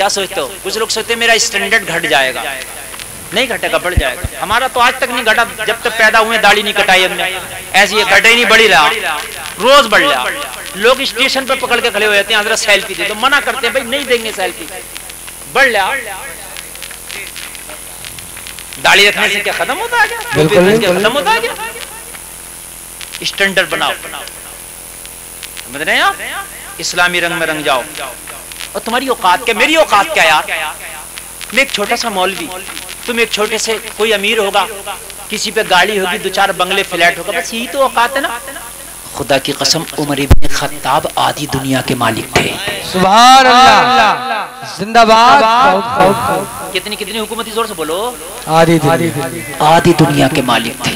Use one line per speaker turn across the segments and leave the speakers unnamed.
क्या सोचते हो? कुछ लोग सोचते हैं मेरा स्टैंडर्ड घट जाएगा। नहीं घटेगा, बढ़ जाएगा। हमारा तो आज तक नहीं घटा, जब तक पैदा हुए दाढ़ी नहीं कटाई हमने। ऐसी है, घटे ही नहीं, बढ़ी रहा, रोज बढ़ रहा। लोग स्टेशन पर पकड़ के खड़े हो जाते हैं, हजरत सेल्फी दे, तो मना करते हैं भाई नहीं देंगे सेल्फी। बढ़ रहा, दाढ़ी रखने से क्या खत्म होता है? क्या खत्म होता है? क्या स्टैंडर्ड बनाओ, समझ रहे हैं आप? इस्लामी रंग में रंग जाओ। और तुम्हारी औकात क्या, मेरी औकात क्या यार? मैं एक छोटा सा मौलवी, तुम एक छोटे से कोई अमीर होगा, किसी पे गाड़ी होगी, 2-4 बंगले फ्लैट होगा, बस यही तो औकात है ना। खुदा की कसम उमर इब्न खत्ताब आधी दुनिया के मालिक थे।
सुभान अल्लाह, जिंदाबाद।
कितनी हुकूमती, जोर से बोलो।
आधी
दुनिया के मालिक थे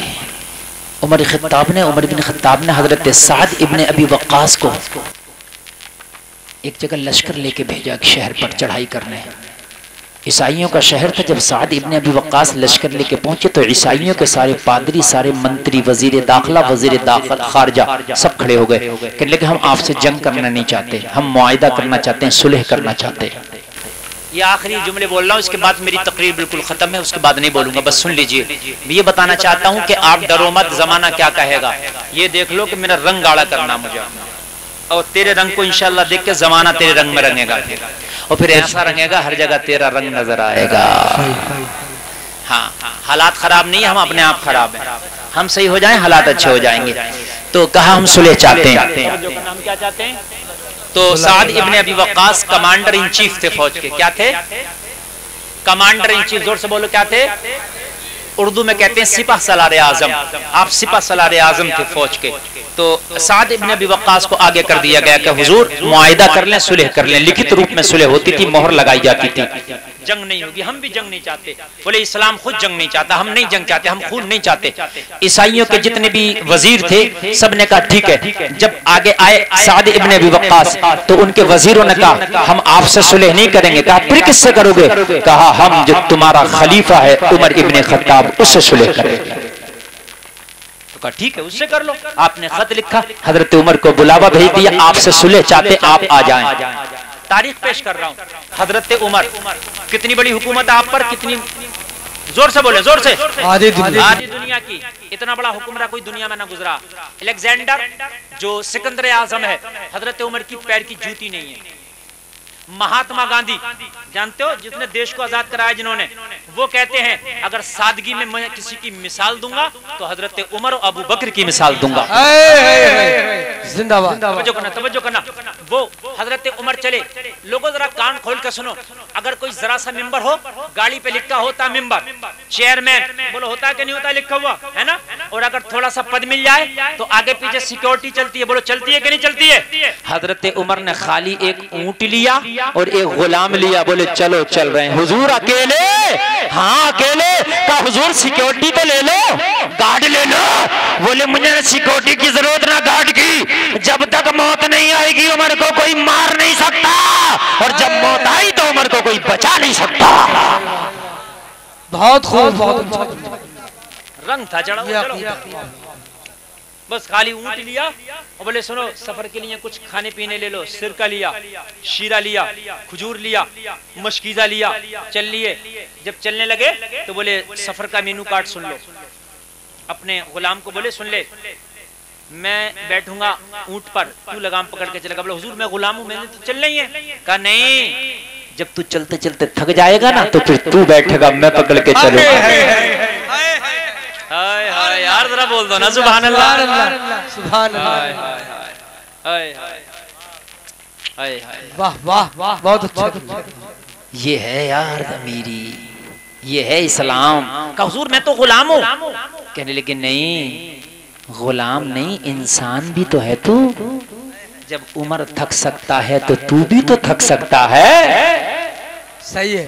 उमर इब्न खत्ताब ने हजरत साद इब्न अबी वक्कास को एक जगह लश्कर लेके भेजा, एक शहर पर चढ़ाई करने। ईसाइयों का शहर था। जब साद इब्न अबी वक्कास लश्कर लेके पहुंचे तो ईसाइयों के सारे पादरी, सारे मंत्री, वजीर दाखिला, वजीर खारजा सब खड़े हो गए। कहने लगे हम आपसे जंग करना नहीं चाहते, हम मुआहिदा करना चाहते हैं, सुलह करना चाहते हैं। ये आखिरी जुमले बोल रहा हूँ, इसके बाद मेरी तकरीर बिल्कुल खत्म है, उसके बाद नहीं बोलूंगा, बस सुन लीजिए। मैं ये बताना चाहता हूँ कि आप डरो मत, जमाना क्या कहेगा ये देख लो कि मेरा रंग गाढ़ा करना मुझे, और तेरे रंग को इंशाल्लाह देख के जमाना तेरे रंग में रंगेगा, और फिर ऐसा रंगेगा हर जगह तेरा रंग नजर आएगा। हाँ, हालात खराब नहीं है, हम अपने आप खराब हैं। हम सही हो जाएं, हालात अच्छे हो जाएंगे। तो कहा हम सुलह चाहते हैं। हम क्या चाहते हैं? तो साद इब्न अबी वक्कास कमांडर इन चीफ थे फौज के। क्या थे? Commander in chief. जोर से बोलो, क्या थे? उर्दू में कहते हैं सिपह सलार आजम। आप सिपह सलार आजम थे फौज के। तो साद इब्न अबी वक्कास को आगे कर दिया गया कि हुजूर मुआहिदा कर लें, सुलह कर लें। लिखित रूप में सुलह होती थी, मोहर लगाई जाती थी। जंग नहीं होगी, हम भी जंग नहीं चाहते। बोले इस्लाम खुद जंग नहीं चाहता, हम नहीं जंग चाहते, हम खून नहीं चाहते। ईसाइयों के जितने भी वजीर थे सब ने कहा ठीक है। जब आगे आए साद इब्न अबी वक्कास तो उनके वजीरों ने कहा हम आपसे सुलह नहीं करेंगे। कहा फिर किससे करोगे? कहा हम जो तुम्हारा खलीफा है उमर इब्न खत्ताब, उससे सुलह करेंगे। तो कहा ठीक है, उससे कर लो। आपने खत लिखा, हजरत उमर को बुलावा भेज दिया, आपसे सुलह चाहते, आप आ जाएं। तारीख पेश कर रहा हूं। हजरत उमर, कितनी बड़ी हुकूमत आप पर, कितनी, जोर से बोले, जोर से। आधी दुनिया की इतना बड़ा हुक्मरान कोई दुनिया में ना गुजरा। अलेक्जेंडर जो सिकंदर आजम है, हजरत उमर की पैर की जूती नहीं है। महात्मा गांधी जानते हो, जिसने देश को आजाद कराया, जिन्होंने, वो कहते हैं अगर सादगी में मैं किसी की मिसाल दूंगा तो हजरत उमर और अबू बकर की मिसाल दूंगा। जिंदाबाद। तवज्जो करना। वो हजरत उमर चले। लोगों जरा कान खोल कर सुनो, अगर कोई जरा सा मिंबर हो, गाड़ी पे लिखा होता मिंबर, चेयरमैन, बोलो होता है कि नहीं होता लिखा हुआ है ना, और अगर थोड़ा सा पद मिल जाए तो आगे पीछे सिक्योरिटी चलती है, बोलो चलती है कि नहीं चलती है? हजरत उमर ने खाली एक ऊंट लिया और एक गुलाम लिया, बोले चलो चल रहे हैं। हुजूर अकेले? हाँ अकेले। का हुजूर सिक्योरिटी तो ले लो, गार्ड ले लो। बोले मुझे सिक्योरिटी की जरूरत ना गार्ड की, जब तक मौत नहीं आएगी उमर को कोई मार नहीं सकता, और जब मौत आई तो उमर को कोई बचा नहीं सकता।
बहुत खूब, बहुत
रंग था चढ़ा। बस खाली ऊंट लिया और बोले सुनो सफर के लिए कुछ खाने पीने ले लो। सिरका लिया, शीरा लिया, खजूर लिया, मशकीजा लिया, चल लिए। जब चलने लगे तो बोले सफर का मेनू कार्ड सुन लो। अपने गुलाम को बोले सुन ले, मैं बैठूंगा ऊंट पर, तू लगाम पकड़ के चलेगा। बोले हुजूर मैं गुलाम हूं, मैंने तो चलना ही है। कहा नहीं, जब तू चलते चलते थक जाएगा ना तो फिर तू बैठेगा, मैं पकड़ के चलूंगा। हाय हाय यार, जरा बोल दो ना सुभान अल्लाह, सुभान अल्लाह।
वाह वाह वाह, बहुत अच्छा।
ये है यार अमीरी, ये है इस्लाम का। हुजूर मैं तो गुलाम हूँ। कहने लगे नहीं, गुलाम नहीं, इंसान भी तो है तू। जब उमर थक सकता है तो तू भी तो थक सकता है।
सही है,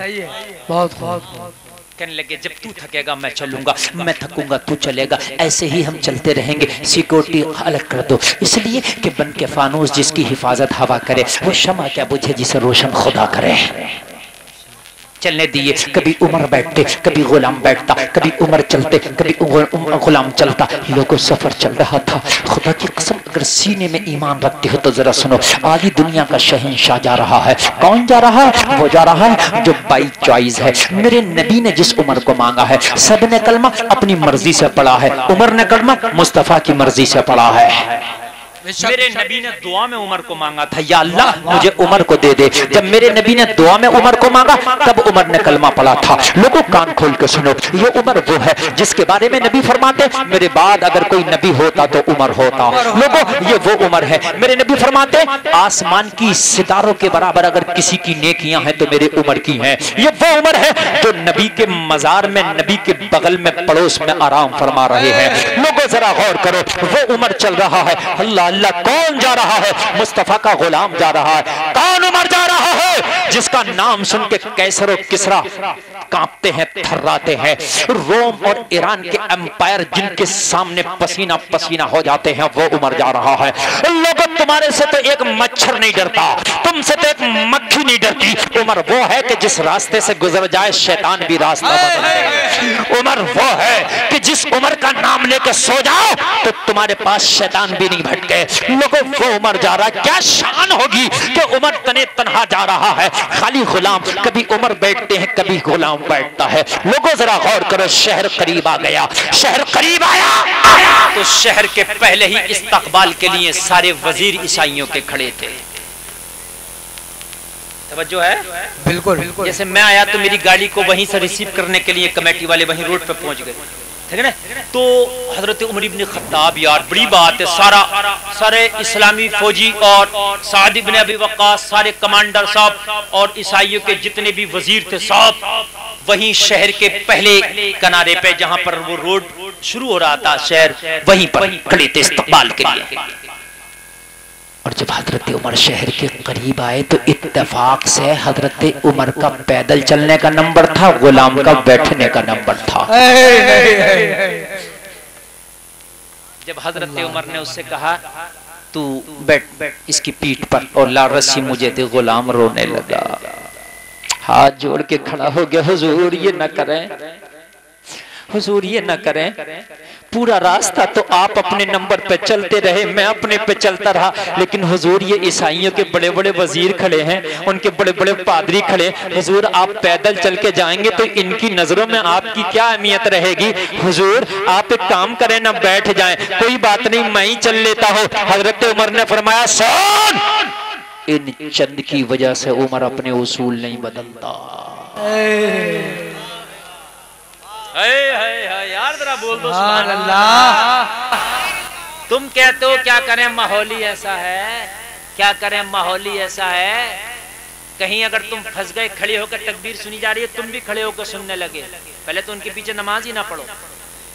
बहुत बहुत।
कहने लगे जब तू थकेगा मैं चलूंगा, मैं थकूंगा तू चलेगा, ऐसे ही हम चलते रहेंगे। सिक्योरिटी अलग कर दो, इसलिए कि बन के फानूस जिसकी हिफाजत हवा करे वो शमा क्या बुझे जिसे रोशन खुदा करे। चलने दिए। कभी उमर बैठते, कभी गुलाम बैठता, कभी उमर चलते, कभी गुलाम चलता। लोगों सफर चल रहा था। खुदा की कसम, अगर सीने में ईमान रखते हो तो जरा सुनो, आधी दुनिया का शहंशाह जा रहा है। कौन जा रहा है? वो जा रहा है जो बाई चॉइस है। मेरे नबी ने जिस उमर को मांगा है, सब ने कलमा अपनी मर्जी से पढ़ा है, उमर ने कलमा मुस्तफा की मर्जी से पढ़ा है। मेरे नबी ने दुआ में उमर को मांगा था, या अल्लाह मुझे उमर को दे दे। जब मेरे नबी ने दुआ में उमर को मांगा तब उमर ने कलमा पढ़ा था। लोगों कान खोल के सुनो, ये उमर वो है जिसके बारे में नबी फरमाते मेरे बाद अगर कोई नबी होता तो उमर होता। लोगों ये वो उमर है। मेरे नबी फरमाते आसमान की सितारों के बराबर अगर किसी की नेकियां हैं तो मेरे उमर की हैं। ये वो उमर है जो नबी के मजार में, नबी के बगल में, पड़ोस में आराम फरमा रहे हैं। लोगों जरा गौर करो, वो उमर चल रहा है। अल्लाह अल्लाह, कौन जा रहा है? मुस्तफा का गुलाम जा रहा है। कौन उमर जा रहा है? जिसका नाम सुन के कैसर और किसरा कांपते हैं, थर्राते हैं। रोम और ईरान के एम्पायर जिनके सामने पसीना पसीना हो जाते हैं, वो उमर जा रहा है। लोगों तुम्हारे से तो एक मच्छर नहीं डरता, तुमसे तो एक मक्खी नहीं डरती। उमर वो है कि जिस रास्ते से गुजर जाए शैतान भी रास्ता बदल दे। उमर वो है कि जिस उमर का नाम लेके सो जाओ तो तुम्हारे पास शैतान भी नहीं भटके। लोगों वो उमर जा रहा है। क्या शान होगी कि उमर तने तनहा जा रहा है, खाली गुलाम। कभी उमर बैठते हैं, कभी गुलाम बैठता है। लोगों जरा गौर करो, शहर करीब आ गया। शहर करीब आया तो शहर के पहले ही इस्तकबाल के लिए सारे वजीर ईसाइयों के खड़े थे। तवज्जो है?
बिल्कुल बिल्कुल।
जैसे मैं आया तो मेरी गाड़ी को वहीं से रिसीव करने के लिए कमेटी वाले वहीं रोड पे पहुंच गए, ठीक है ना। तो हजरत उमर इब्न खत्ताब, यार बड़ी बात है, सारे इस्लामी फौजी और साद इब्न अबी वक्कास, सारे कमांडर साहब और ईसाइयों के जितने भी वजीर थे सब वहीं शहर के पहले किनारे पे जहां पर वो रोड शुरू हो रहा था, शहर वहीं पर खड़े थे इस्तकबाल के लिए। और जब हजरत उमर शहर के करीब आए तो इत्तेफाक से हजरत उमर का पैदल चलने का नंबर था, गुलाम का बैठने का नंबर था। जब हजरत उमर ने उससे कहा तू बैठ इसकी पीठ पर और ला रस्सी मुझे दे, गुलाम रोने लगा, हाथ जोड़ के खड़ा हो गया। हुजूर ये न करें, हुजूर ये न करें। पूरा रास्ता तो आप अपने नंबर पे चलते रहे, मैं अपने पे चलता रहा, लेकिन हुजूर ये ईसाइयों के बड़े बड़े वजीर खड़े हैं, उनके बड़े बड़े पादरी खड़े। हुजूर आप पैदल चल के जाएंगे तो इनकी नजरों में आपकी क्या अहमियत रहेगी? हुजूर आप एक काम करें ना, बैठ जाएं, कोई बात नहीं मैं ही चल लेता हूँ। हजरत उमर ने फरमाया सुन, इन चंद की वजह से उमर अपने उसूल नहीं बदलता। यार जरा बोल दो सुभान अल्लाह। तुम कहते हो क्या करें, माहौल ही ऐसा है, क्या करें माहौल ही ऐसा है। कहीं अगर तुम फंस गए, खड़े होकर तकबीर सुनी जा रही है, तुम भी खड़े होकर सुनने लगे, पहले तो उनके पीछे नमाज ही ना पढ़ो।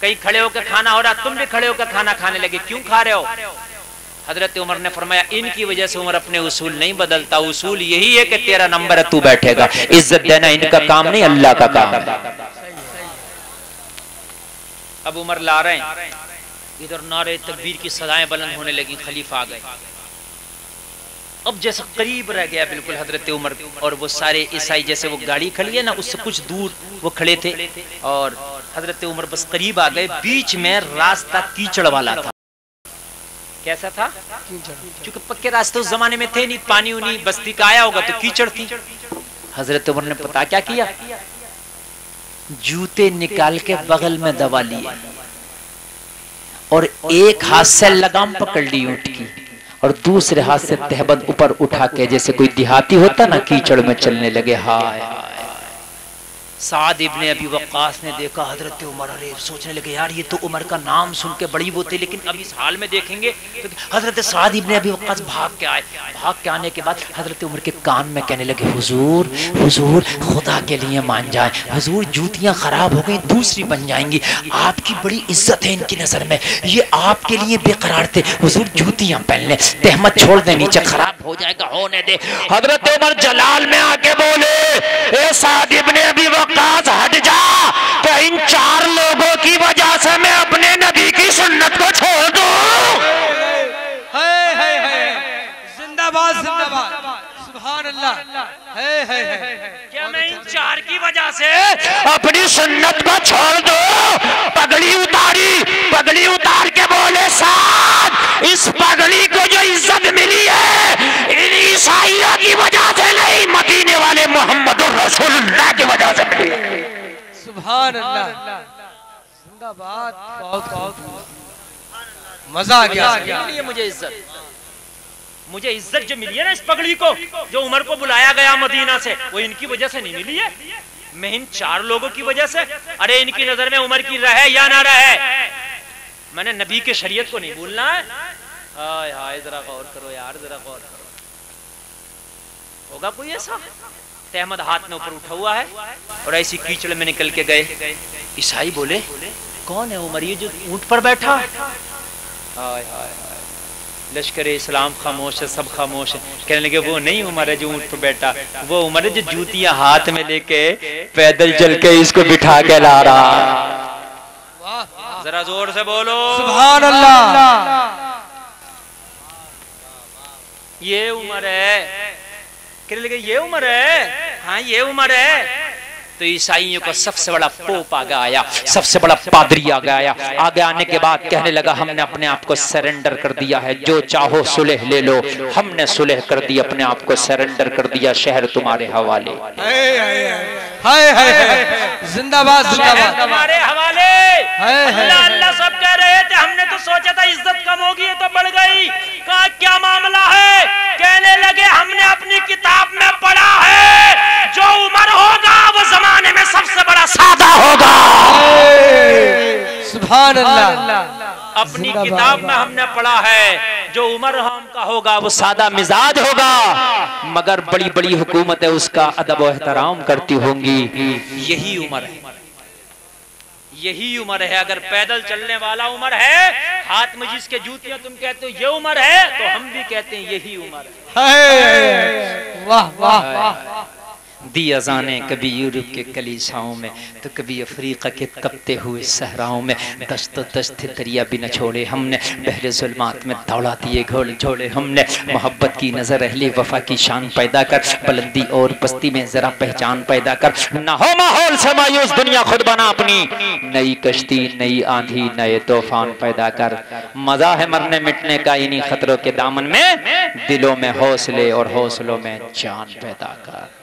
कहीं खड़े होकर खाना हो रहा, तुम भी खड़े होकर खाना खाने लगे, क्यों खा रहे हो? हजरत उमर ने फरमाया इनकी वजह से उमर अपने उसूल नहीं बदलता। उसूल यही है कि तेरा नंबर है, तू बैठेगा। इज्जत देना इनका काम नहीं, अल्लाह का काम है। अब उमर ला रहे हैं, इधर नारे तकबीर की सदाएं बुलंद होने लगी, खलीफा आ गए। अब जैसा करीब रह गया बिल्कुल हजरत उमर, और वो सारे ईसाई जैसे वो गाड़ी खड़ी है ना उससे कुछ दूर वो खड़े थे, और हजरत उमर बस करीब आ गए। बीच में रास्ता कीचड़ वाला था। कैसा था? क्योंकि पक्के रास्ते उस जमाने में थे नहीं, पानी उनी बस्ती का आया होगा तो कीचड़ थी। हजरत उमर ने पता क्या किया, जूते निकाल के बगल में दबा लिए और एक हाथ से लगाम पकड़ ली ऊंट की और दूसरे हाथ से तहबंद ऊपर उठा के जैसे कोई देहाती होता ना कीचड़ में चलने लगे। हाय साद इब्ने अबी वक्कास ने देखा हजरत उमर, अरे सोचने लगे यार ये तो उमर का नाम सुन के बड़ी वो थे, लेकिन अब इस हाल में देखेंगे तो हजरत साद इब्ने अबी वक्कास भाग के आए। भाग के आने के बाद हजरत उमर के कान में कहने लगे हुजूर हुजूर खुदा के लिए मान जाए, हुजूर जूतियां खराब हो गई दूसरी बन जाएंगी, आपकी बड़ी इज्जत है इनकी नजर में, ये आपके लिए बेकरार थे, हुजूर जूतियां पहन ले, तहमत छोड़ दे, नीचे खराब हो जाएगा, होने दे। हजरत उमर जलाल में आके बोले ए साद इब्ने अबी वक्कास हट जा, तो इन चार लोगों की वजह से मैं अपने नबी की सुन्नत को छोड़ दूं।
जिंदाबाद जिंदाबाद सुभान अल्लाह।
क्या मैं इन चार की वजह से अपनी सुन्नत को छोड़ दो। पगड़ी उतारी, पगड़ी उतार के बोले साथ, इस पगड़ी को जो इज्जत मिली है इन ईसाइयों की वजह से नहीं, मदीने वाले मोहम्मद रसूलुल्लाह की वजह से मिली है।
सुभान अल्लाह, जिंदाबाद। बहुत बहुत मजा आ गया।
मुझे इज्जत जो मिली है ना इस पगड़ी को, जो उमर को बुलाया गया मदीना से, वो इनकी वजह से नहीं मिली है, मैं इन 4 लोगों की वजह से। अरे इनकी नजर में उमर की रहे या ना रहे, मैंने नबी के शरीयत को नहीं भूलना है। हाय हाय, जरा गौर करो यार, जरा गौर करो। होगा कोई ऐसा? अहमद हाथ में ऊपर उठा हुआ है और ऐसी कीचड़ में निकल के गए। ईसाई बोले कौन है उमर, ये जो ऊंट पर बैठा? हाय हाय, लश्कर इस्लाम खामोश है, सब खामोश है। कहने लगे वो नहीं उमर है जो ऊंट पर बैठा, वो उमर है जो जूतियां हाथ में लेके पैदल चल के इसको बिठा के ला रहा। जरा जोर से बोलो
सुभान अल्लाह।
ये उमर है। कहने लगे ये उमर है? हाँ ये उमर है। तो ईसाइयों का सबसे बड़ा पोप आगे आया, सबसे बड़ा पादरी आगे आया। आगे आने के बाद कहने लगा हमने अपने आप को सरेंडर कर दिया है, जो चाहो सुलह ले लो। हमने सुलह कर दी, अपने आप को सरेंडर कर दिया, शहर तुम्हारे हवाले।
जिंदाबाद जिंदाबाद,
तुम्हारे हवाले। अल्लाह अल्लाह सब कह रहे थे, हमने तो सोचा था इज्जत कम होगी, ये तो बढ़ गई। कहा क्या मामला है? कहने लगे हमने अपनी किताब में पढ़ा है जो उमर होगा वो जमाने में सबसे बड़ा सादा होगा।
सुभान अल्लाह।
अपनी किताब में हमने पढ़ा है जो उमर हम का होगा वो सादा मिजाज होगा, मगर बड़ी बड़ी हुकूमतें उसका अदब व एहतराम करती होंगी। यही उमर है, यही उमर है। अगर पैदल चलने वाला उमर है, हाथ में जिसके जूतियां तुम कहते हो ये उमर है, तो हम भी कहते हैं यही उमर है।
वाह वाह वाह।
दी अजाने कभी यूरोप के कलीसाओं में, तो कभी अफ्रीका के कपते हुए सहराओं में। दस्त दस्त दरिया भी न छोड़े हमने, बहरे जुल्मात में दौड़ा दिए घोड़े झोड़े हमने। मोहब्बत की नजर अहले वफा की शान पैदा कर, बुलंदी और पस्ती में जरा पहचान पैदा कर। न हो माहौल से मायूस दुनिया खुद बना अपनी, नई कश्ती नई आंधी नए तूफान पैदा कर। मजा है मरने मिटने का इन्हीं खतरों के दामन में, दिलों में हौसले और हौसलों में जान पैदा कर।